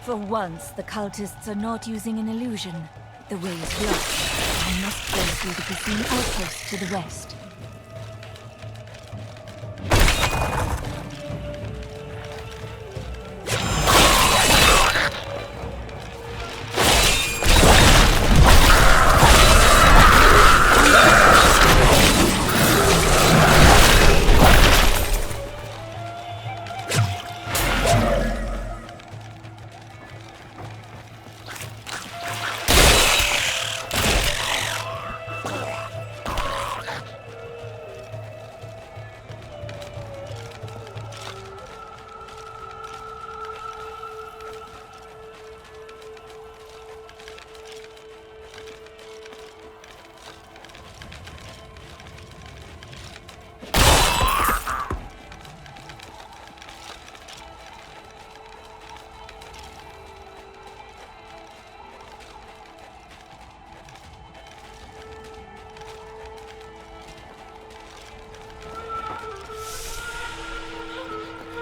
For once, the cultists are not using an illusion. The way is blocked. I must go through the Khasim outpost to the west.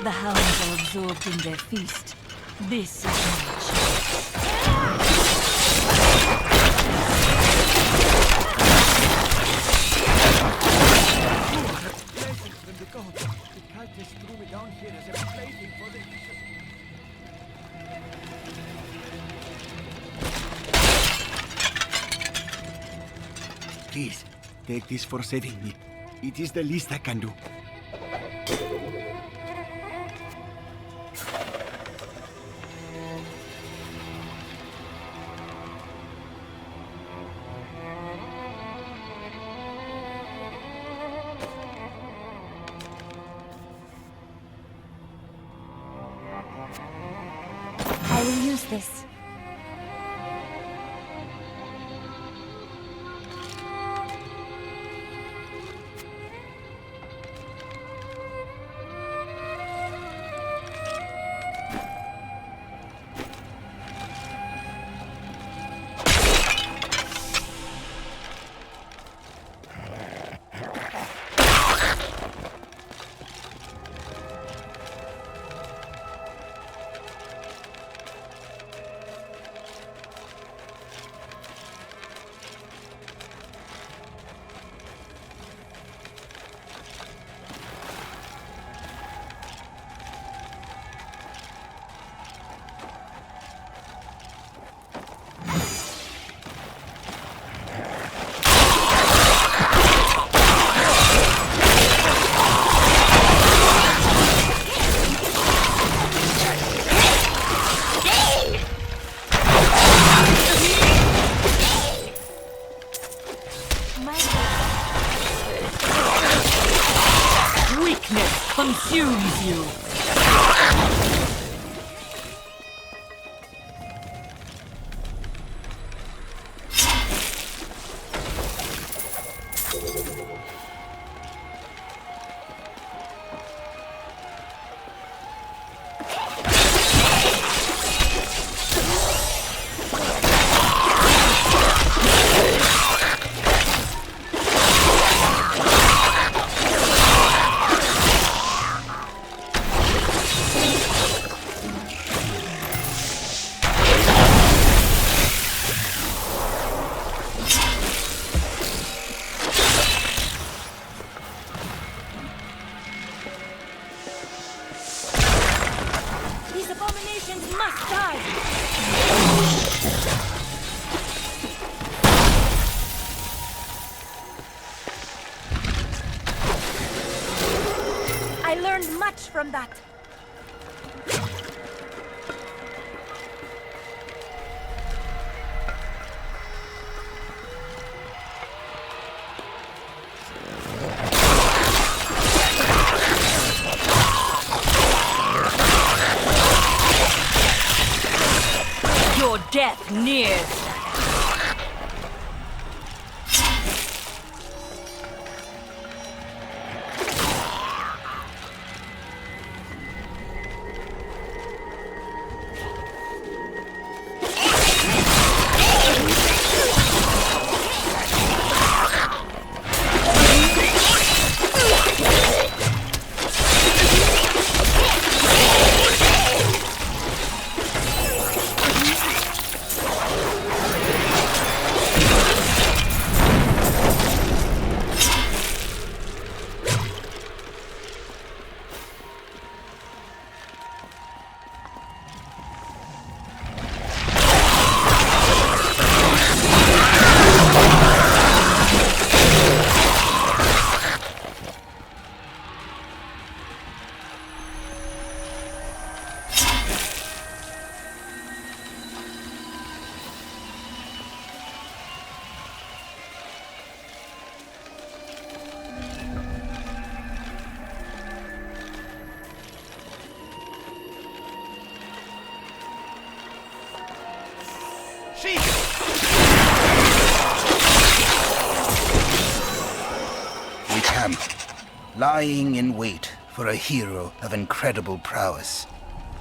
The hounds are absorbed in their feast. This is my chance. Blessing from the gods. The cultists threw me down here as a plaything for the... Please, take this for saving me. It is the least I can do. I will use this. Consumes you. I learned much from that. Your death nears. am, lying in wait for a hero of incredible prowess.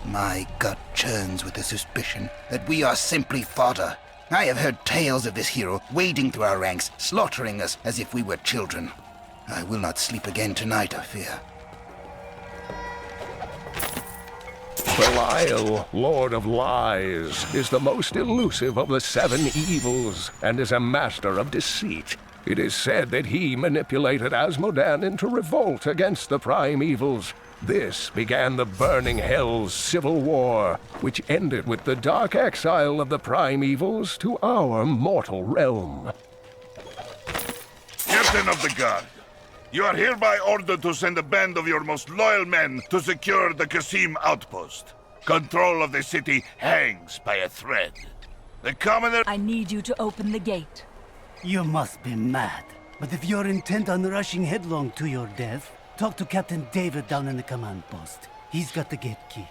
My gut churns with the suspicion that we are simply fodder. I have heard tales of this hero wading through our ranks, slaughtering us as if we were children. I will not sleep again tonight, I fear. Belial, Lord of Lies, is the most elusive of the 7 evils, and is a master of deceit. It is said that he manipulated Asmodan into revolt against the prime evils. This began the Burning Hell's civil war, which ended with the dark exile of the prime evils to our mortal realm. Captain of the Guard, you are hereby ordered to send a band of your most loyal men to secure the Khasim outpost. Control of the city hangs by a thread. The commoner... I need you to open the gate. You must be mad. But if you're intent on rushing headlong to your death, talk to Captain David down in the command post. He's got the gate key.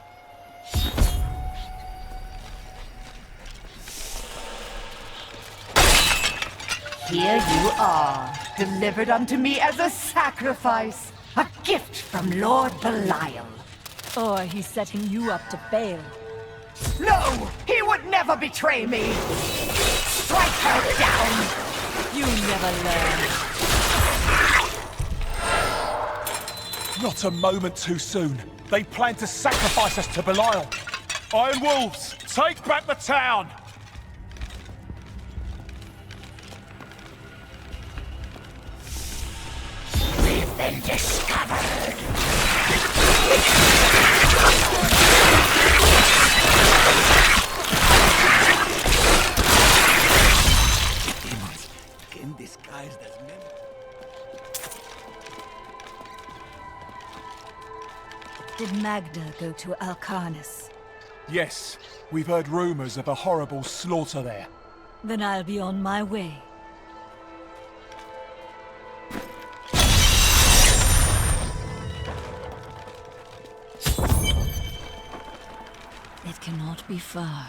Here you are, delivered unto me as a sacrifice, a gift from Lord Belial. Or he's setting you up to fail. No, he would never betray me. Strike her down. You never learn. Not a moment too soon. They plan to sacrifice us to Belial. Iron Wolves, take back the town! We've been discovered. Demons came disguised as men. Did Magda go to Alcarnus? Yes, we've heard rumors of a horrible slaughter there. Then I'll be on my way. It cannot be far.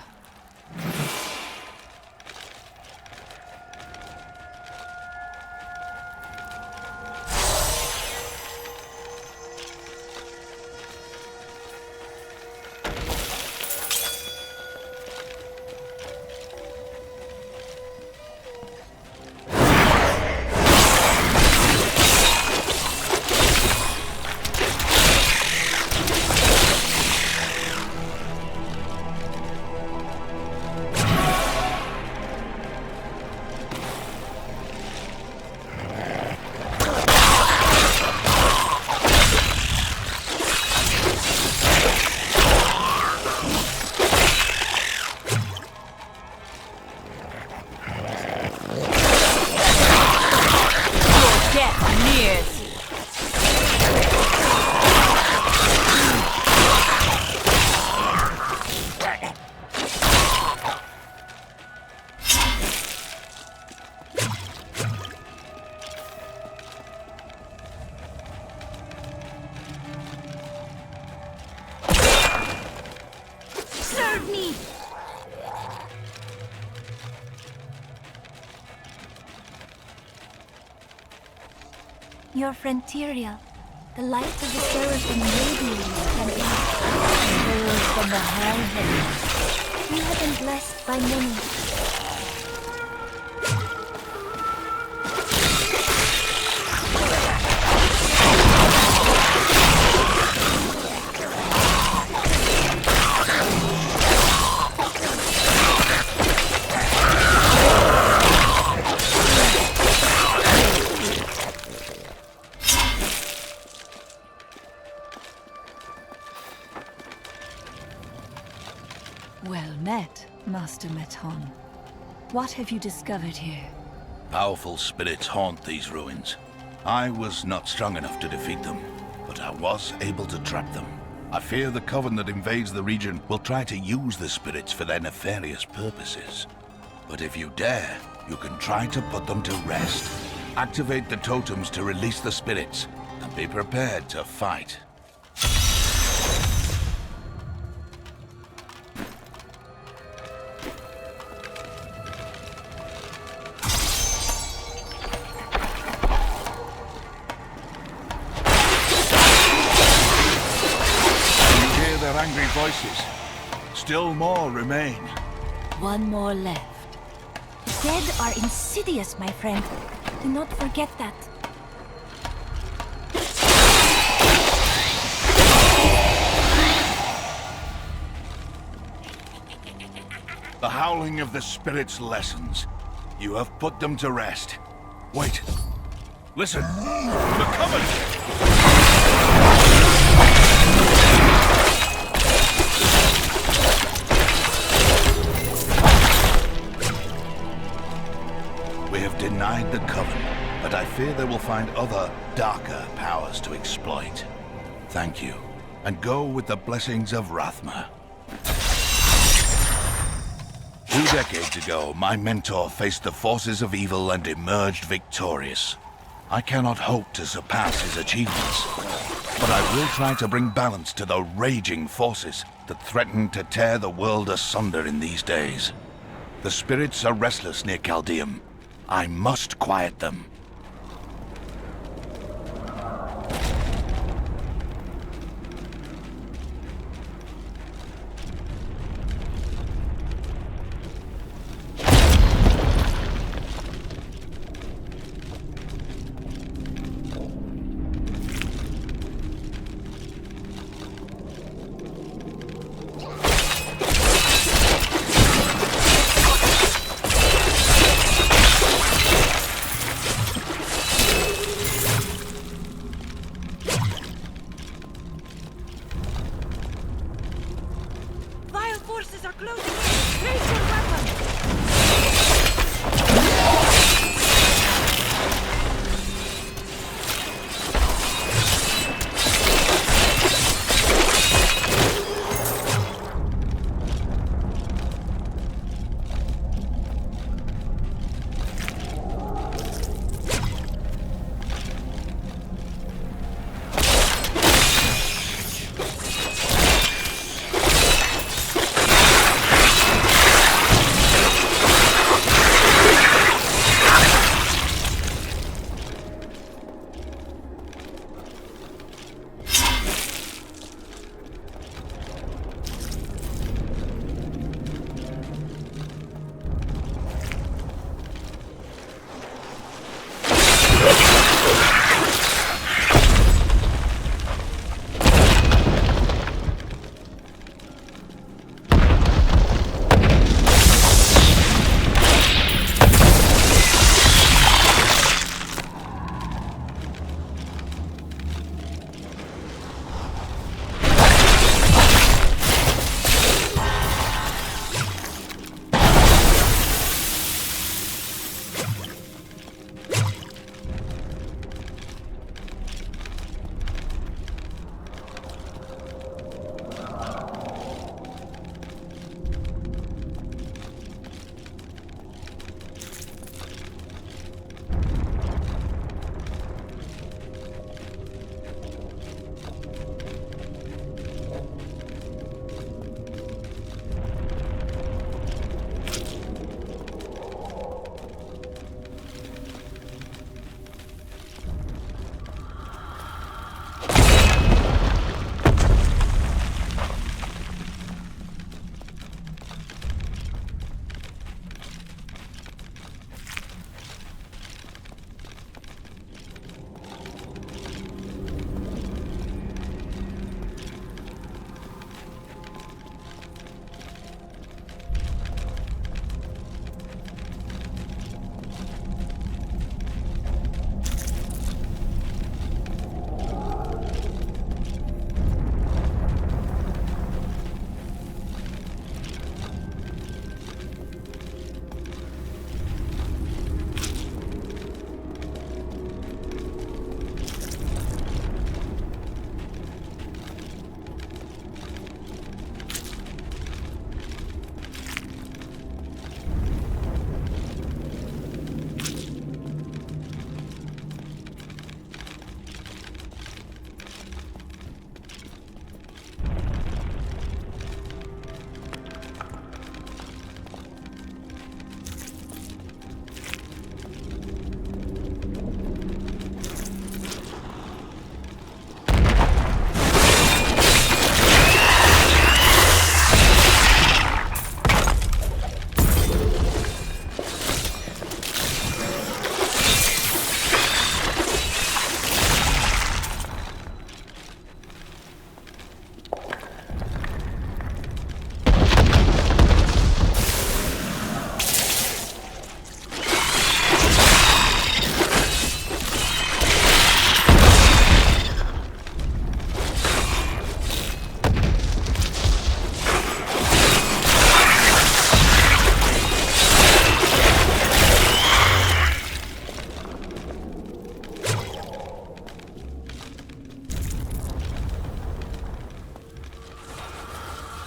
Your Frontierial, the light of the seraphim radiates from it. Hails from the hell heavens. You have been blessed by many. Well met, Master Meton. What have you discovered here? Powerful spirits haunt these ruins. I was not strong enough to defeat them, but I was able to trap them. I fear the coven that invades the region will try to use the spirits for their nefarious purposes. But if you dare, you can try to put them to rest. Activate the totems to release the spirits, and be prepared to fight. angry voices. Still more remain. One more left. Dead are insidious, my friend. Do not forget that. The howling of the spirits lessens. You have put them to rest. Wait. Listen. They're coming! We have denied the Coven, but I fear they will find other, darker powers to exploit. Thank you, and go with the blessings of Rathma. 2 decades ago, my mentor faced the forces of evil and emerged victorious. I cannot hope to surpass his achievements, but I will try to bring balance to the raging forces that threaten to tear the world asunder in these days. The spirits are restless near CALDEUM. I must quiet them.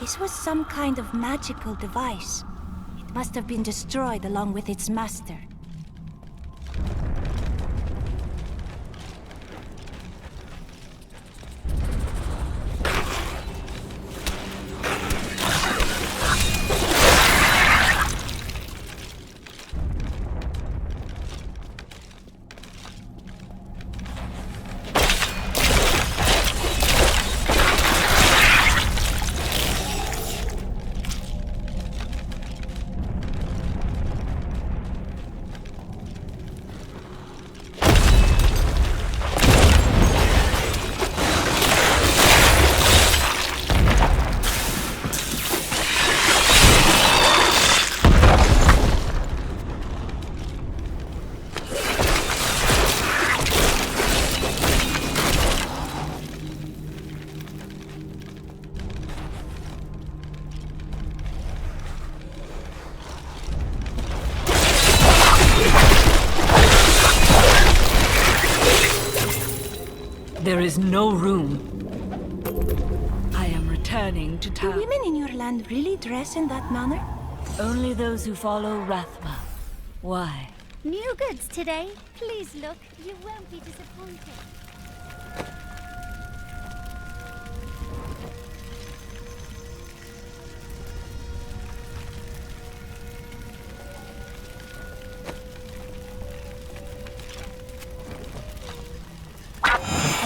This was some kind of magical device. It must have been destroyed along with its master. There is no room. I am returning to Do town. women in your land really dress in that manner? Only those who follow Rathma. Why? New goods today. Please look. You won't be disappointed.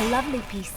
A lovely piece.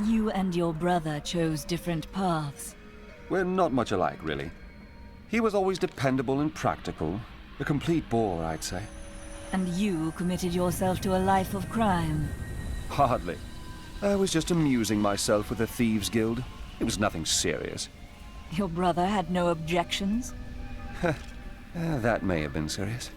You and your brother chose different paths. We're not much alike, really. He was always dependable and practical. A complete bore, I'd say. And you committed yourself to a life of crime. Hardly. I was just amusing myself with the Thieves' Guild. It was nothing serious. Your brother had no objections? That may have been serious.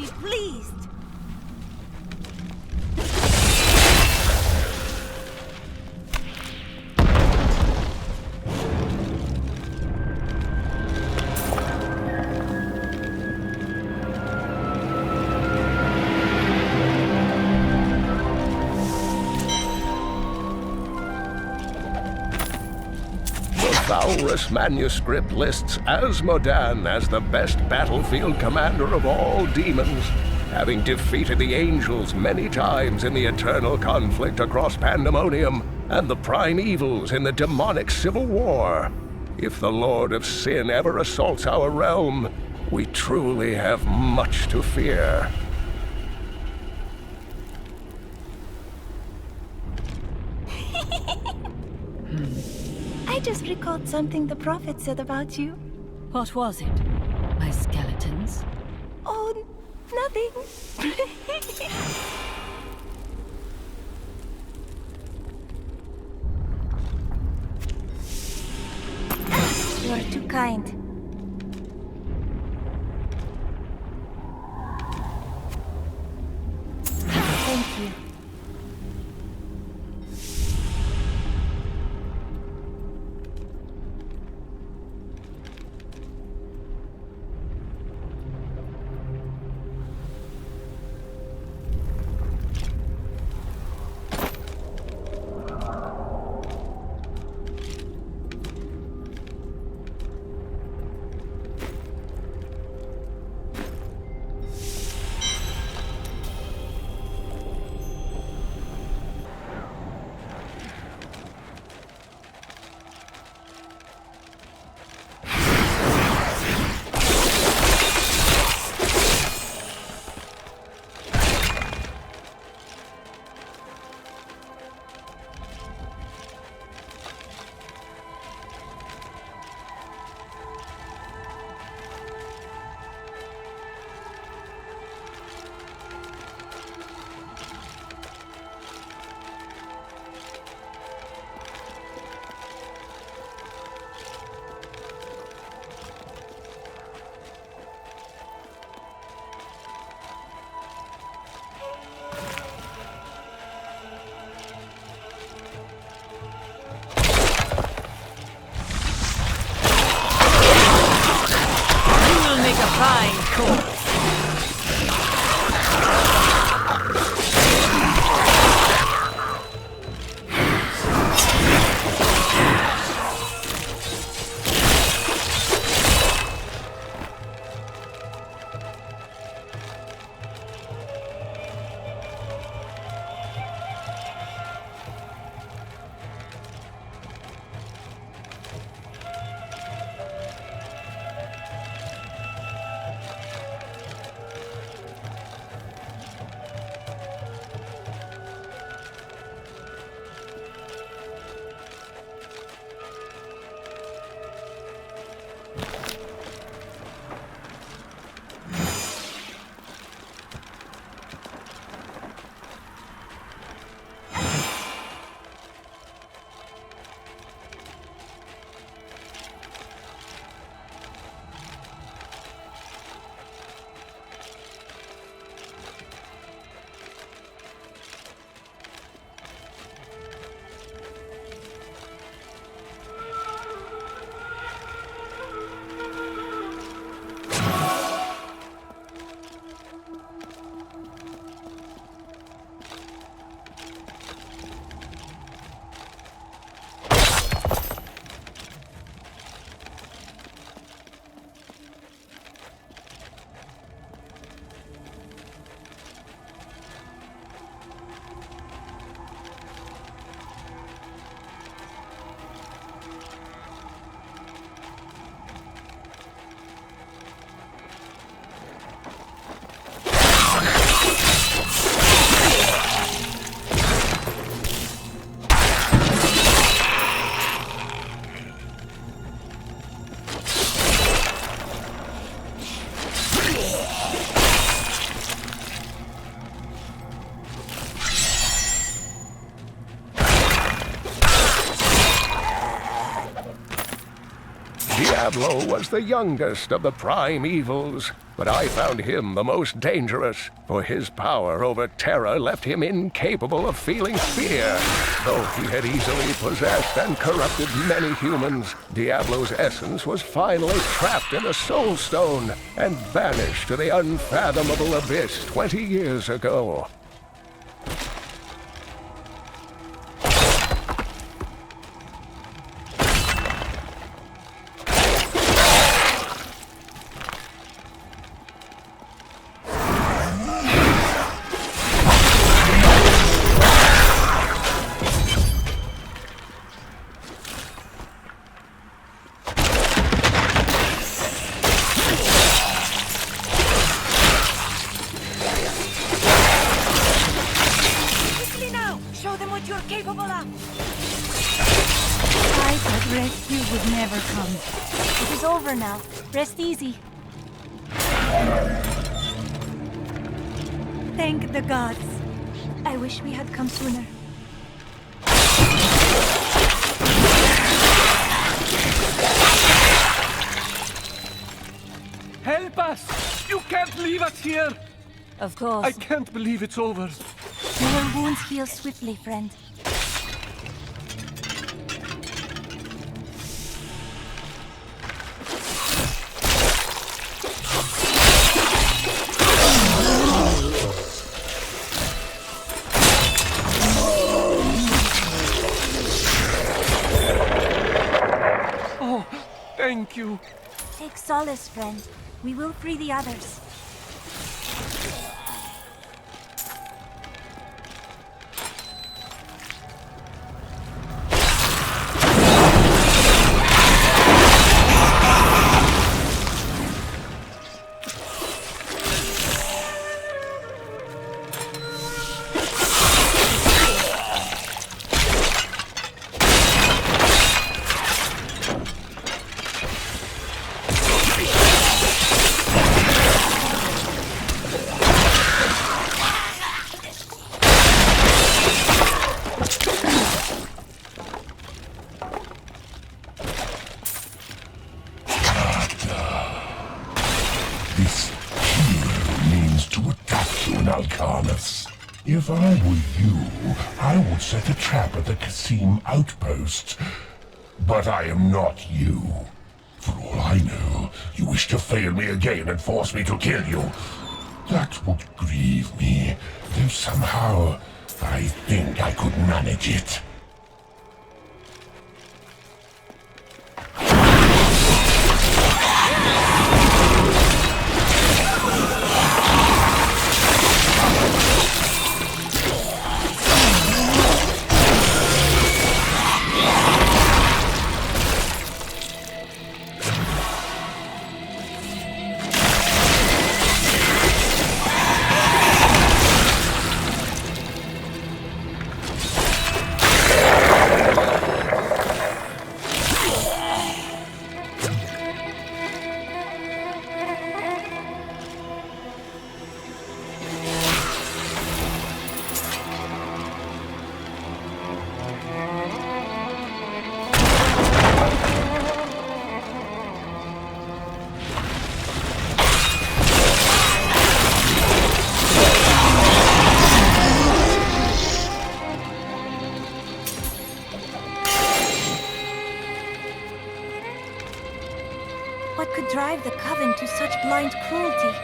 be pleased. Valrus manuscript lists Asmodan as the best battlefield commander of all demons, having defeated the angels many times in the eternal conflict across Pandemonium and the primevals in the demonic civil war. If the Lord of Sin ever assaults our realm, we truly have much to fear. I just recalled something the prophet said about you. What was it? My skeletons? Oh, nothing. You are too kind. Thank you. Diablo was the youngest of the prime evils, but I found him the most dangerous, for his power over terror left him incapable of feeling fear. Though he had easily possessed and corrupted many humans, Diablo's essence was finally trapped in a soul stone and banished to the unfathomable abyss 20 years ago. Rest easy. Thank the gods. I wish we had come sooner. Help us! You can't leave us here! Of course. I can't believe it's over. Your wounds heal swiftly, friend. Thank you. Take solace, friend. We will free the others. Alcarnus. If I were you, I would set a trap at the Khasim Outpost. But I am not you. For all I know, you wish to fail me again and force me to kill you. That would grieve me, though somehow I think I could manage it. What could drive the Coven to such blind cruelty?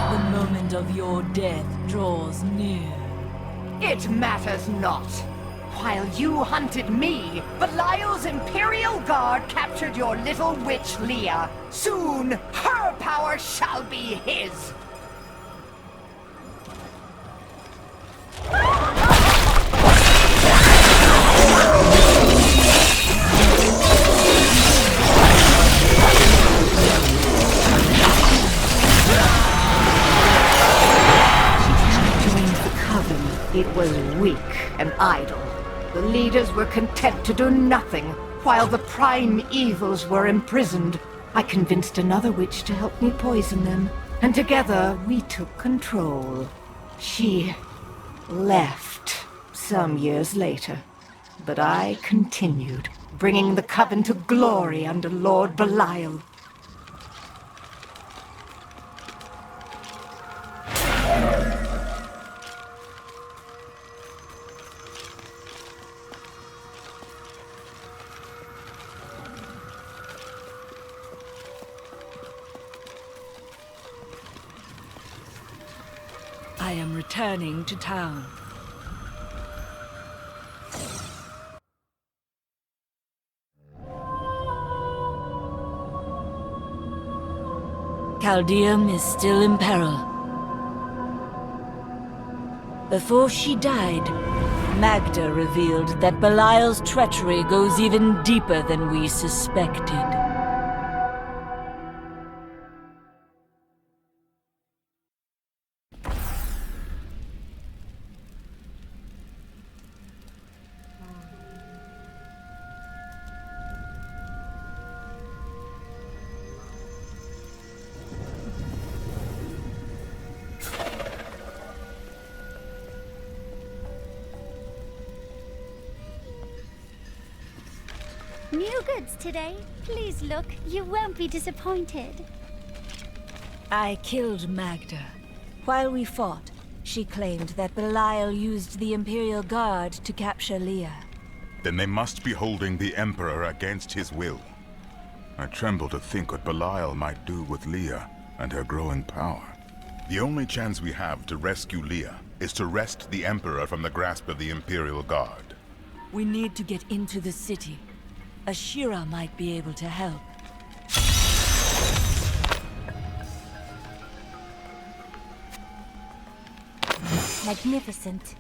The moment of your death draws near. It matters not. While you hunted me, Belial's Imperial Guard captured your little witch Leah. Soon, her power shall be his. Joined the Coven. It was weak and idle. The leaders were content to do nothing, While the prime evils were imprisoned, I convinced another witch to help me poison them, and together we took control. She left some years later, but I continued, bringing the Coven to glory under Lord Belial. I am returning to town. CALDEUM is still in peril. Before she died, Magda revealed that Belial's treachery goes even deeper than we suspected. New goods today. Please look. You won't be disappointed. I killed Magda. While we fought, she claimed that Belial used the Imperial Guard to capture LAIR. Then they must be holding the Emperor against his will. I tremble to think what Belial might do with LAIR and her growing power. The only chance we have to rescue LAIR is to wrest the Emperor from the grasp of the Imperial Guard. We need to get into the city. Ashira might be able to help. Magnificent.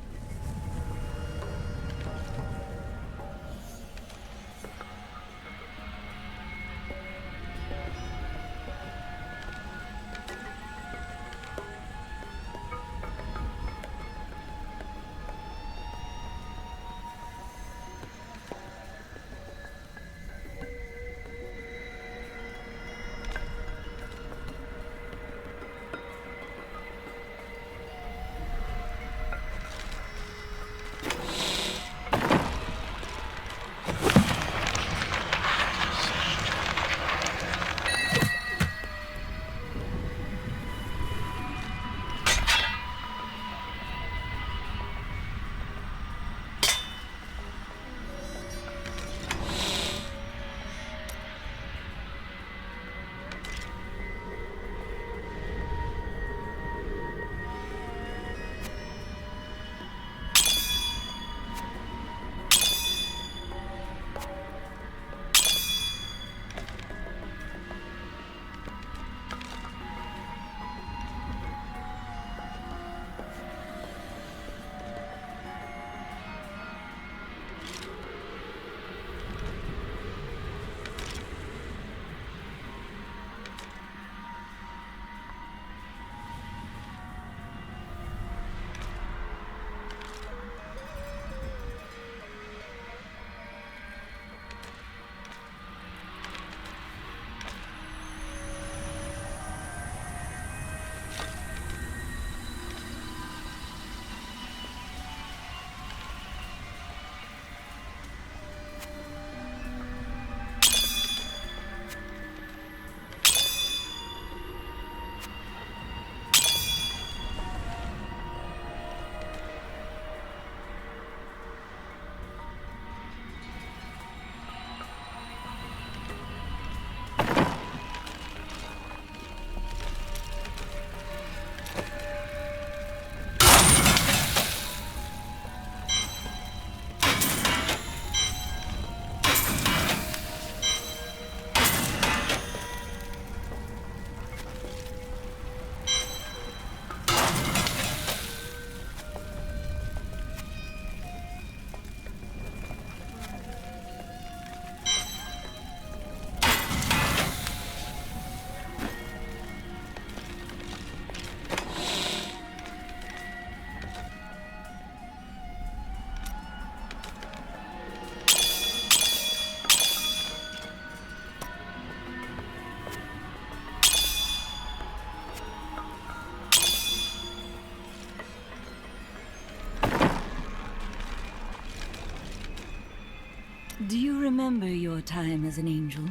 Do you remember your time as an angel?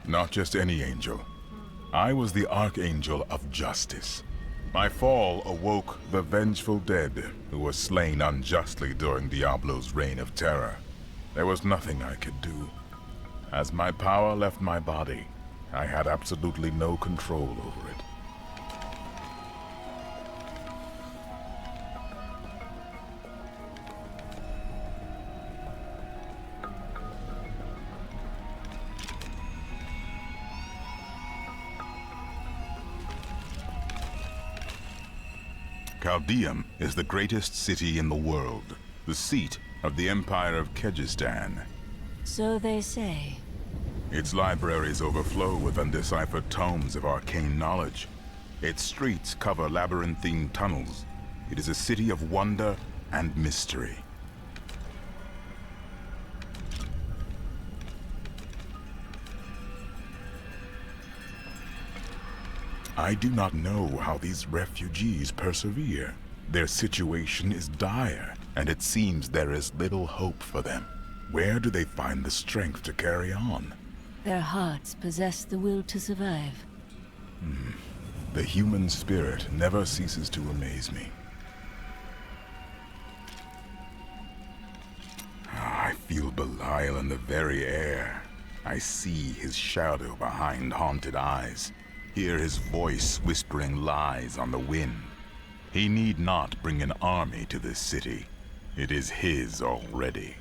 Not just any angel. I was the Archangel of Justice. My fall awoke the vengeful dead who were slain unjustly during Diablo's reign of terror. There was nothing I could do. As my power left my body, I had absolutely no control over it. CALDEUM is the greatest city in the world, the seat of the Empire of KHASIT. So they say. Its libraries overflow with undeciphered tomes of arcane knowledge. Its streets cover labyrinthine tunnels. It is a city of wonder and mystery. I do not know how these refugees persevere. Their situation is dire, and it seems there is little hope for them. Where do they find the strength to carry on? Their hearts possess the will to survive. The human spirit never ceases to amaze me. I feel Belial in the very air. I see his shadow behind haunted eyes. Hear his voice whispering lies on the wind. He need not bring an army to this city. It is his already.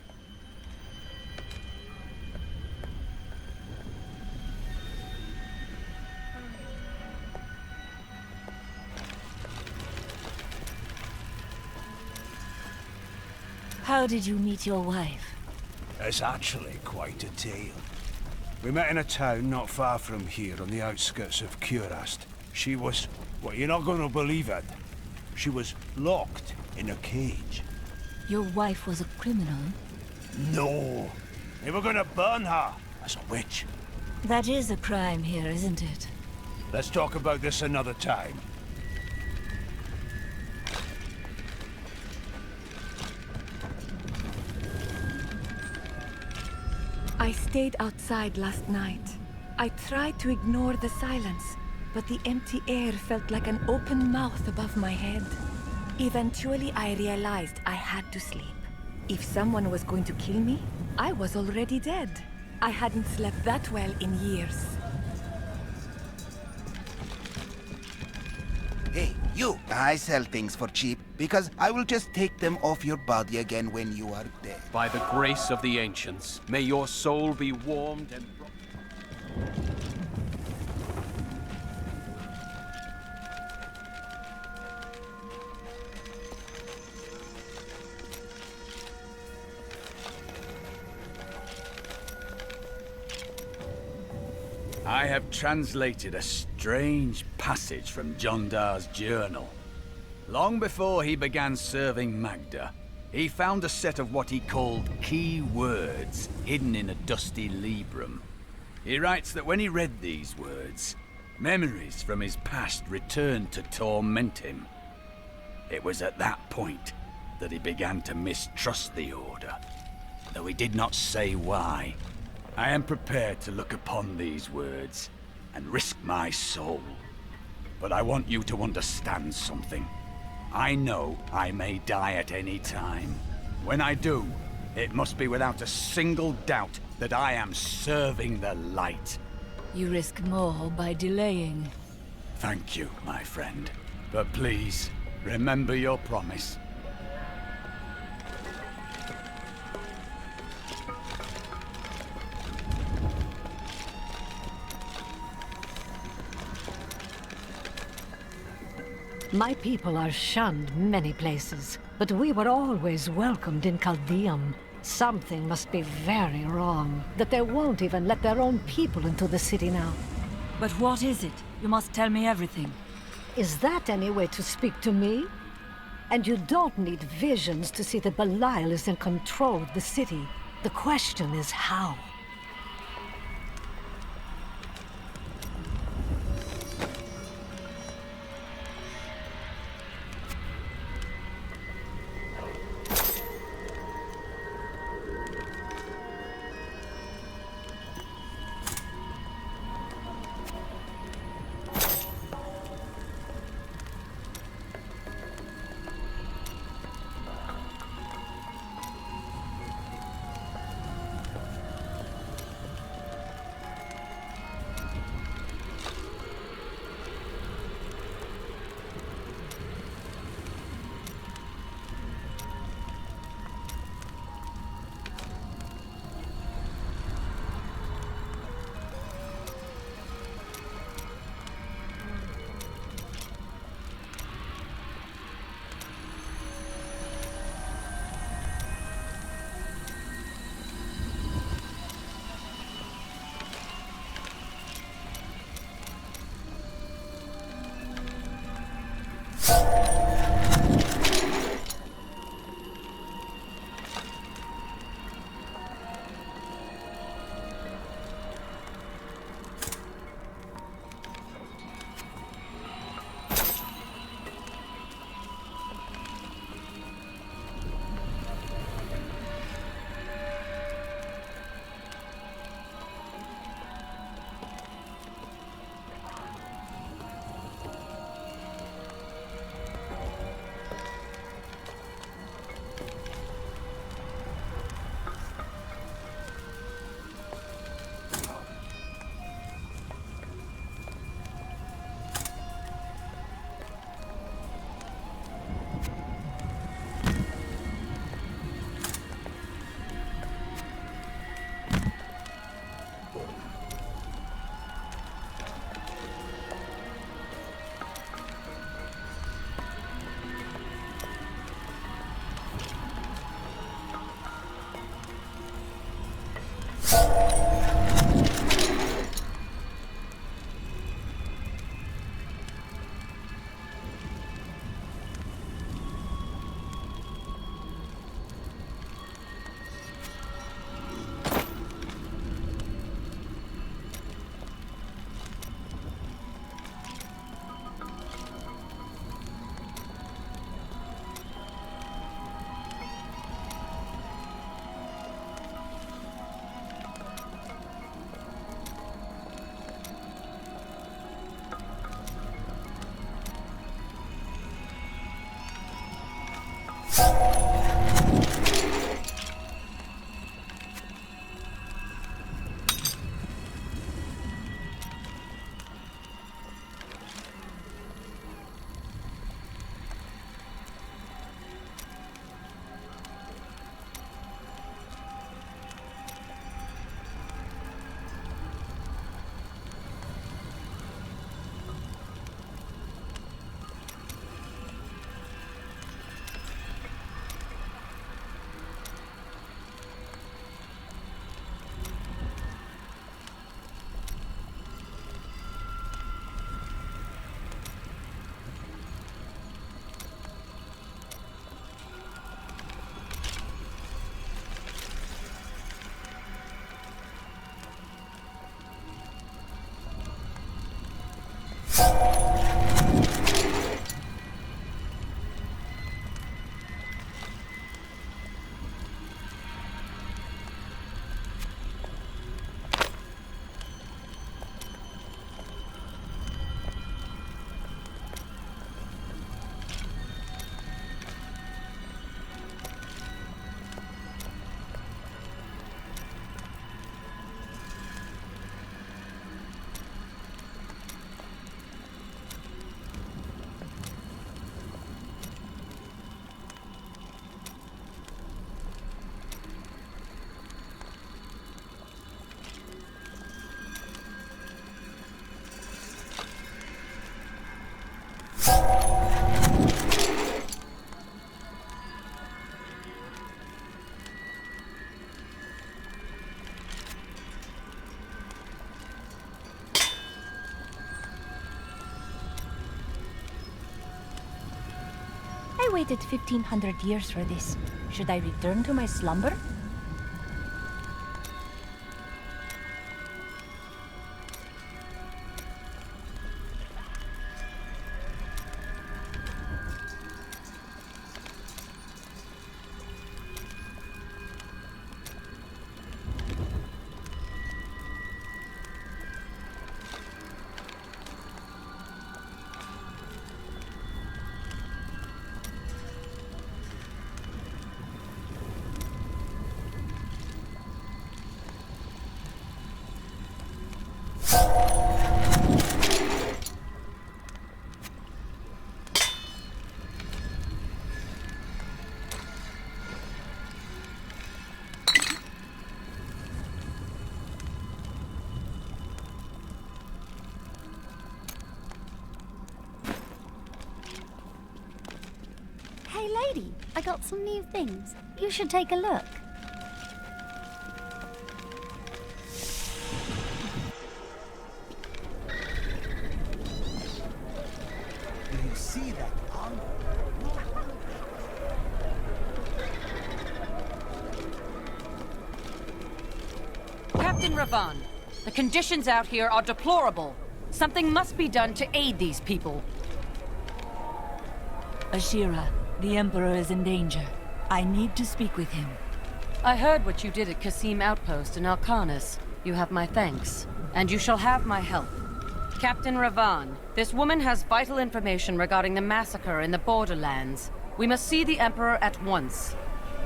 How did you meet your wife? It's actually quite a tale. We met in a town not far from here on the outskirts of Kurast. She was... well, you're not going to believe it. She was locked in a cage. Your wife was a criminal? No. They were going to burn her as a witch. That is a crime here, isn't it? Let's talk about this another time. I stayed outside last night. I tried to ignore the silence, but the empty air felt like an open mouth above my head. Eventually, I realized I had to sleep. If someone was going to kill me, I was already dead. I hadn't slept that well in years. Hey, you! I sell things for cheap, because I will just take them off your body again when you are dead. By the grace of the ancients, may your soul be warmed and... I have translated a strange passage from Jondar's journal. Long before he began serving Magda, he found a set of what he called key words hidden in a dusty librum. He writes that when he read these words, memories from his past returned to torment him. It was at that point that he began to mistrust the Order, though he did not say why. I am prepared to look upon these words and risk my soul. But I want you to understand something. I know I may die at any time. When I do, it must be without a single doubt that I am serving the light. You risk more by delaying. Thank you, my friend. But please, remember your promise. My people are shunned many places, but we were always welcomed in CALDEUM. Something must be very wrong, that they won't even let their own people into the city now. But what is it? You must tell me everything. Is that any way to speak to me? And you don't need visions to see that Belial is in control of the city. The question is how? I waited 1500 years for this. Should I return to my slumber? Hey lady, I got some new things. You should take a look. Do you see that armor? Captain Ravan, the conditions out here are deplorable. Something must be done to aid these people. Ashira, the Emperor is in danger. I need to speak with him. I heard what you did at Khasim Outpost in Alcarnus. You have my thanks, and you shall have my help. Captain Ravan, this woman has vital information regarding the massacre in the borderlands. We must see the Emperor at once.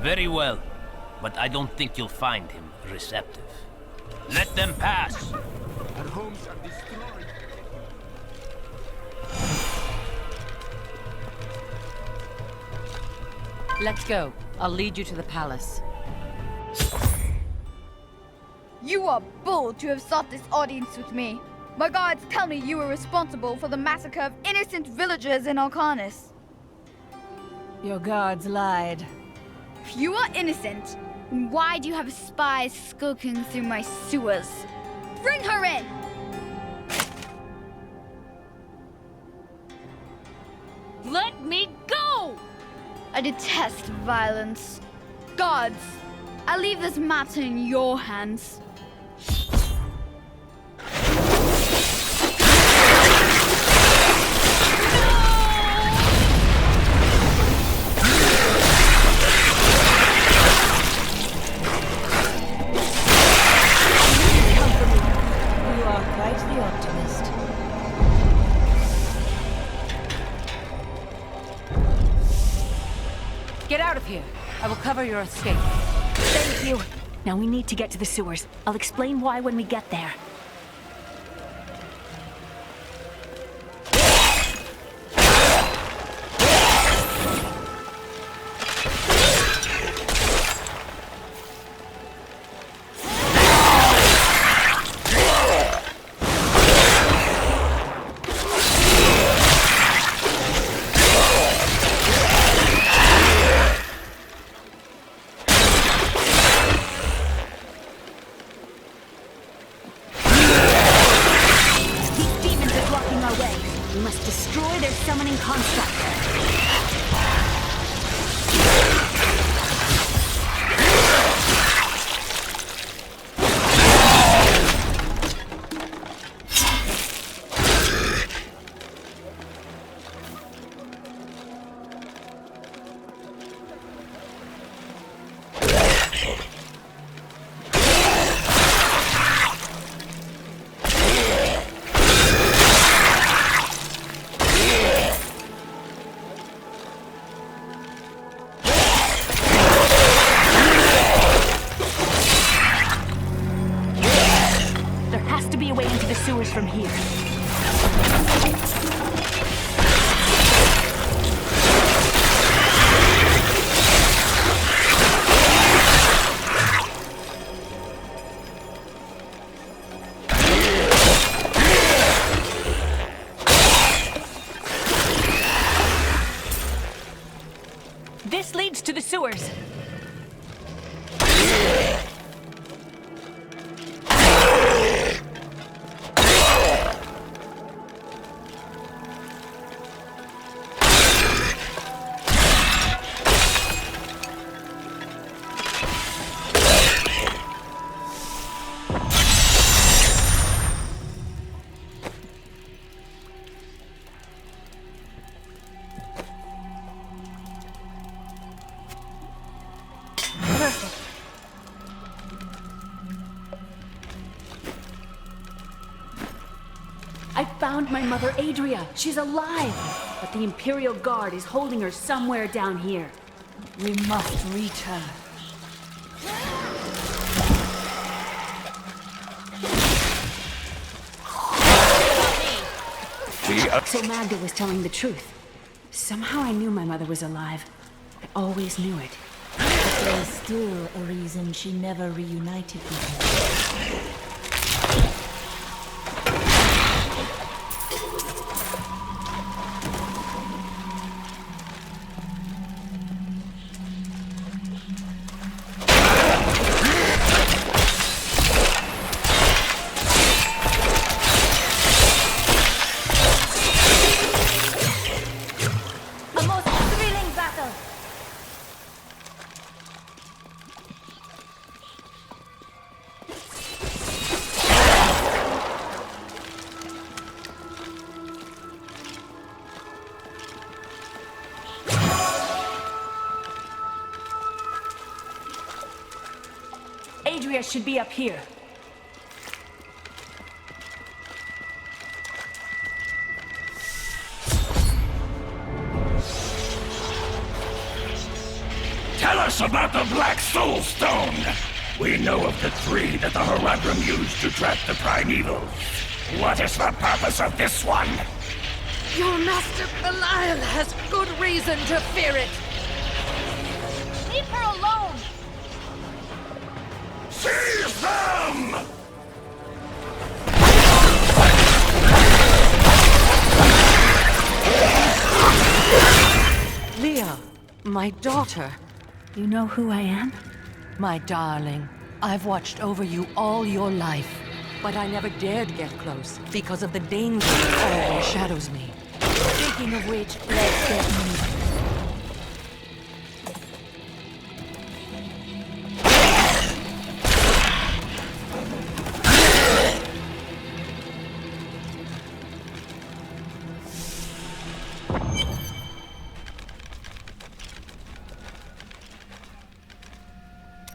Very well, but I don't think you'll find him receptive. Let them pass! Our homes are destroyed. Let's go. I'll lead you to the palace. You are bold to have sought this audience with me. My guards tell me you were responsible for the massacre of innocent villagers in Alcarnus. Your guards lied. If you are innocent, then why do you have spies skulking through my sewers? Bring her in! Let me go! I detest violence. Guards, I leave this matter in your hands. You are quite the optimist. Get out of here. I will cover your escape. Thank you. Now we need to get to the sewers. I'll explain why when we get there. From here. This leads to the sewers. I found my mother, Adria. She's alive. But the Imperial Guard is holding her somewhere down here. We must reach her. So Magda was telling the truth. Somehow I knew my mother was alive. I always knew it. But there's still a reason she never reunited with her. Adria should be up here. Tell us about the Black Soul Stone! We know of the three that the Horadrim used to trap the Primevals. What is the purpose of this one? Your master Belial has good reason to fear it. Leave her alone! Seize them! Leah, my daughter. You know who I am? My darling, I've watched over you all your life, but I never dared get close because of the danger that always shadows me. Speaking of which, let's get moving.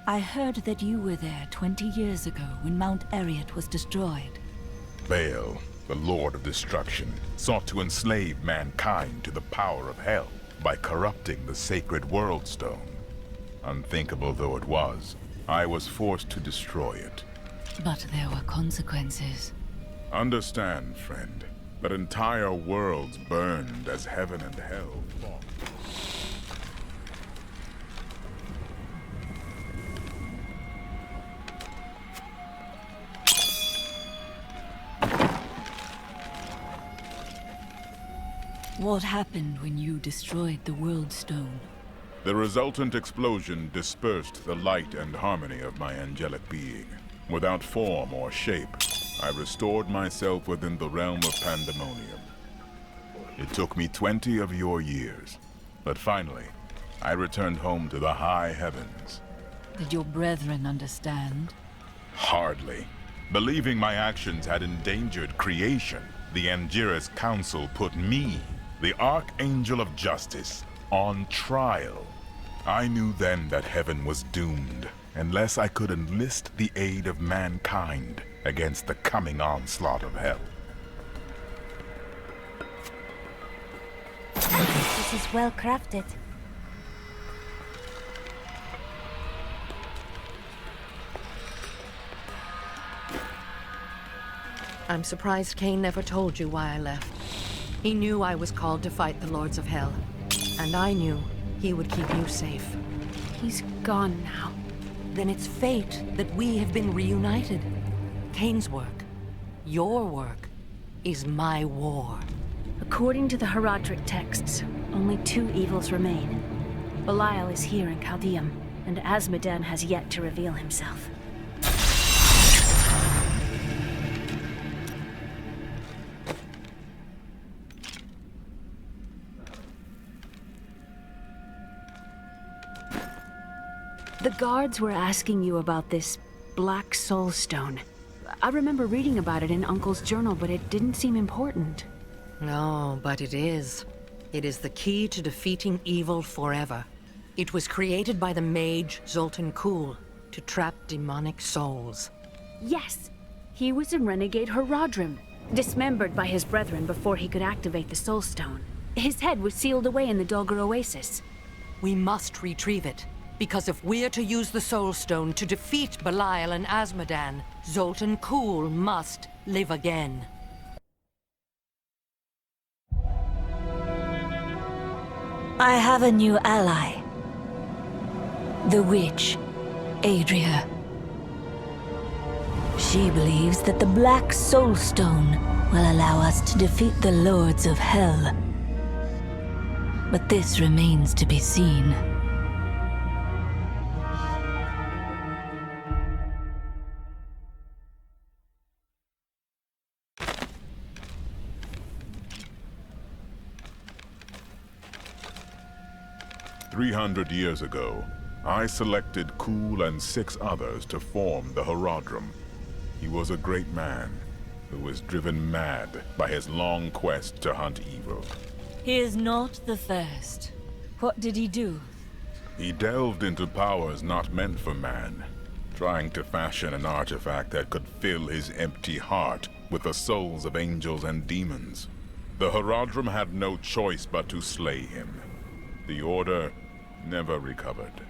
I heard that you were there 20 years ago when Mount Arreat was destroyed. Baal, the Lord of Destruction, sought to enslave mankind to the power of hell. by corrupting the sacred World Stone. Unthinkable though it was, I was forced to destroy it. But there were consequences. Understand, friend, that entire worlds burned as heaven and hell fought. What happened when you destroyed the World Stone? The resultant explosion dispersed the light and harmony of my angelic being. Without form or shape, I restored myself within the realm of pandemonium. It took me 20 of your years, but finally, I returned home to the high heavens. Did your brethren understand? Hardly. Believing my actions had endangered creation, the Angiras Council put me, the Archangel of Justice, on trial. I knew then that heaven was doomed, unless I could enlist the aid of mankind against the coming onslaught of hell. This is well crafted. I'm surprised Cain never told you why I left. He knew I was called to fight the Lords of Hell, and I knew he would keep you safe. He's gone now. Then it's fate that we have been reunited. Cain's work, your work, is my war. According to the Heraldric texts, only 2 evils remain. Belial is here in CALDEUM, and Azmodan has yet to reveal himself. The guards were asking you about this Black Soul Stone. I remember reading about it in Uncle's journal, but it didn't seem important. No, but it is. It is the key to defeating evil forever. It was created by the mage Zoltan Kuhl to trap demonic souls. Yes! He was a renegade Herodrim, dismembered by his brethren before he could activate the Soul Stone. His head was sealed away in the Dulgar Oasis. We must retrieve it, because if we're to use the Soul Stone to defeat Belial and Azmodan, Zoltan Kuhl must live again. I have a new ally. The witch, Adria. She believes that the Black Soul Stone will allow us to defeat the Lords of Hell. But this remains to be seen. "300 years ago, I selected Kuhl and 6 others to form the Herodrim. He was a great man who was driven mad by his long quest to hunt evil. He is not the first. What did he do? He delved into powers not meant for man, trying to fashion an artifact that could fill his empty heart with the souls of angels and demons. The Herodrim had no choice but to slay him. The Order never recovered.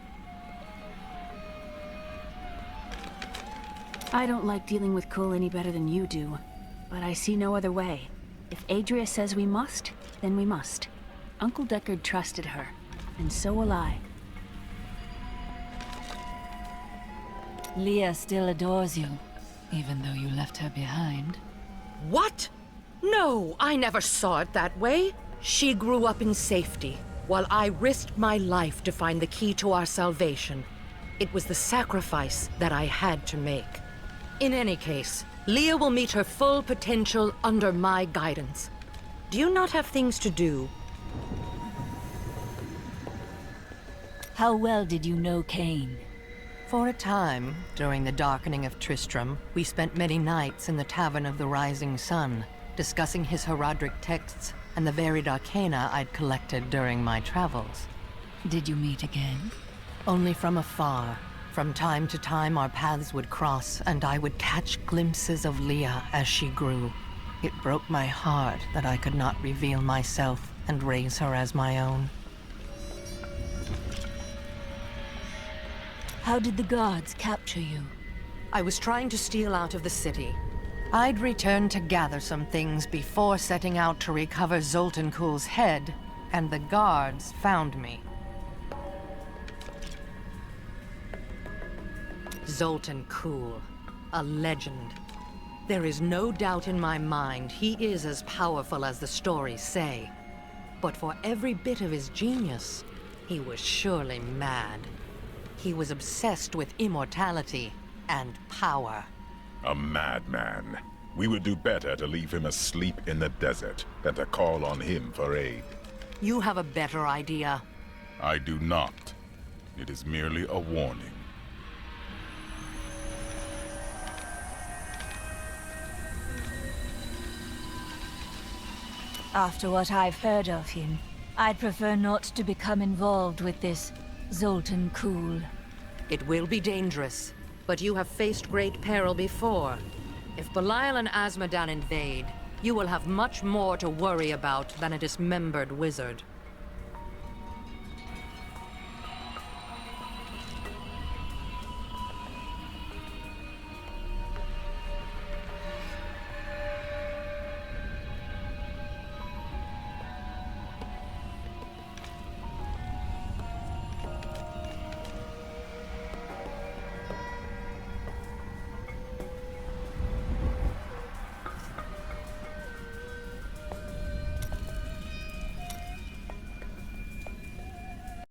I don't like dealing with Kuhl any better than you do, but I see no other way. If Adria says we must, then we must. Uncle Deckard trusted her, and so will I. Leah still adores you, even though you left her behind. What? No, I never saw it that way. She grew up in safety, while I risked my life to find the key to our salvation. It was the sacrifice that I had to make. In any case, Leah will meet her full potential under my guidance. Do you not have things to do? How well did you know Cain? For a time, during the darkening of Tristram, we spent many nights in the Tavern of the Rising Sun, discussing his Heraldric texts and the varied arcana I'd collected during my travels. Did you meet again? Only from afar. From time to time our paths would cross, and I would catch glimpses of Leah as she grew. It broke my heart that I could not reveal myself and raise her as my own. How did the guards capture you? I was trying to steal out of the city. I'd returned to gather some things before setting out to recover Zoltan Kuhl's head, and the guards found me. Zoltan Kuhl, a legend. There is no doubt in my mind he is as powerful as the stories say. But for every bit of his genius, he was surely mad. He was obsessed with immortality and power. A madman. We would do better to leave him asleep in the desert than to call on him for aid. You have a better idea. I do not. It is merely a warning. After what I've heard of him, I'd prefer not to become involved with this Zoltan Kuhl. It will be dangerous, but you have faced great peril before. If Belial and Azmodan invade, you will have much more to worry about than a dismembered wizard.